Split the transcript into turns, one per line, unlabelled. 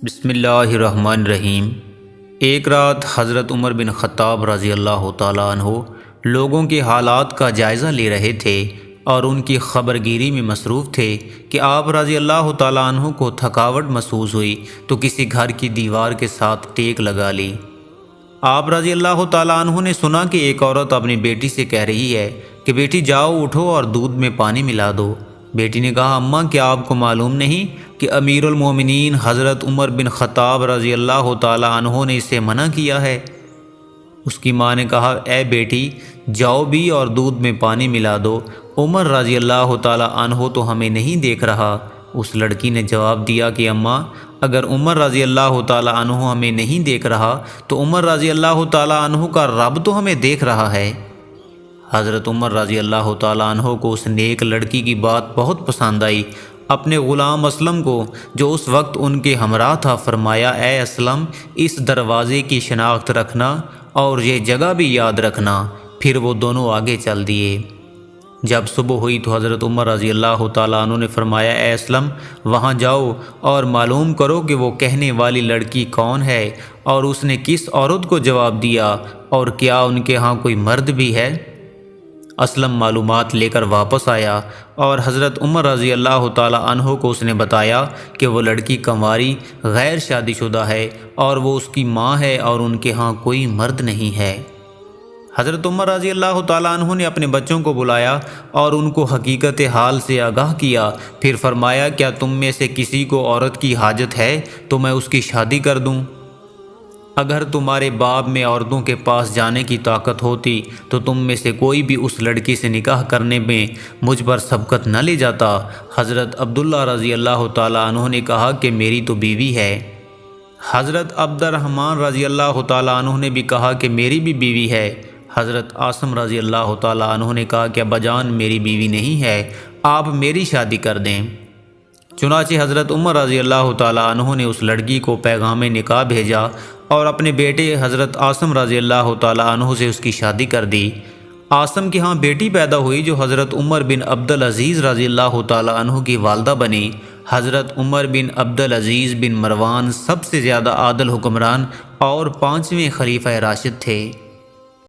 بسم اللہ الرحمن الرحیم۔ ایک رات حضرت عمر بن خطاب رضی اللہ تعالیٰ عنہ لوگوں کے حالات کا جائزہ لے رہے تھے اور ان کی خبرگیری میں مصروف تھے کہ آپ رضی اللہ تعالیٰ عنہ کو تھکاوٹ محسوس ہوئی تو کسی گھر کی دیوار کے ساتھ ٹیک لگا لی۔ آپ رضی اللہ تعالیٰ عنہ نے سنا کہ ایک عورت اپنی بیٹی سے کہہ رہی ہے کہ بیٹی جاؤ اٹھو اور دودھ میں پانی ملا دو۔ بیٹی نے کہا اماں کیا آپ کو معلوم نہیں کہ امیر المومنین حضرت عمر بن خطاب رضی اللہ تعالیٰ عنہ نے اسے منع کیا ہے؟ اس کی ماں نے کہا اے بیٹی جاؤ بھی اور دودھ میں پانی ملا دو، عمر رضی اللہ تعالیٰ عنہ تو ہمیں نہیں دیکھ رہا۔ اس لڑکی نے جواب دیا کہ اماں اگر عمر رضی اللہ تعالیٰ عنہ ہمیں نہیں دیکھ رہا تو عمر رضی اللہ تعالیٰ عنہ کا رب تو ہمیں دیکھ رہا ہے۔ حضرت عمر رضی اللہ تعالیٰ عنہ کو اس نیک لڑکی کی بات بہت پسند آئی۔ اپنے غلام اسلم کو جو اس وقت ان کے ہمراہ تھا فرمایا اے اسلم اس دروازے کی شناخت رکھنا اور یہ جگہ بھی یاد رکھنا۔ پھر وہ دونوں آگے چل دیے۔ جب صبح ہوئی تو حضرت عمر رضی اللہ تعالیٰ عنہ نے فرمایا اے اسلم وہاں جاؤ اور معلوم کرو کہ وہ کہنے والی لڑکی کون ہے اور اس نے کس عورت کو جواب دیا اور کیا ان کے ہاں کوئی مرد بھی ہے۔ اسلم معلومات لے کر واپس آیا اور حضرت عمر رضی اللہ تعالیٰ عنہ کو اس نے بتایا کہ وہ لڑکی کنواری غیر شادی شدہ ہے اور وہ اس کی ماں ہے اور ان کے ہاں کوئی مرد نہیں ہے۔ حضرت عمر رضی اللہ تعالیٰ عنہ نے اپنے بچوں کو بلایا اور ان کو حقیقت حال سے آگاہ کیا، پھر فرمایا کیا تم میں سے کسی کو عورت کی حاجت ہے تو میں اس کی شادی کر دوں؟ اگر تمہارے باب میں عورتوں کے پاس جانے کی طاقت ہوتی تو تم میں سے کوئی بھی اس لڑکی سے نکاح کرنے میں مجھ پر سبقت نہ لے جاتا۔ حضرت عبداللہ رضی اللہ تعالیٰ عنہ نے کہا کہ میری تو بیوی ہے۔ حضرت عبد الرحمن رضی اللہ تعالیٰ عنہ نے بھی کہا کہ میری بھی بیوی ہے۔ حضرت عاصم رضی اللہ تعالیٰ عنہ نے کہا کہ ابا جان میری بیوی نہیں ہے، آپ میری شادی کر دیں۔ چنانچہ حضرت عمر رضی اللہ تعالیٰ عنہ نے اس لڑکی کو پیغام نکاح بھیجا اور اپنے بیٹے حضرت عاصم رضی اللہ تعالیٰ عنہ سے اس کی شادی کر دی۔ عاصم کی ہاں بیٹی پیدا ہوئی جو حضرت عمر بن عبدالعزیز رضی اللہ تعالیٰ عنہ کی والدہ بنی۔ حضرت عمر بن عبدالعزیز بن مروان سب سے زیادہ عادل حکمران اور 5ویں خلیفہ راشد تھے۔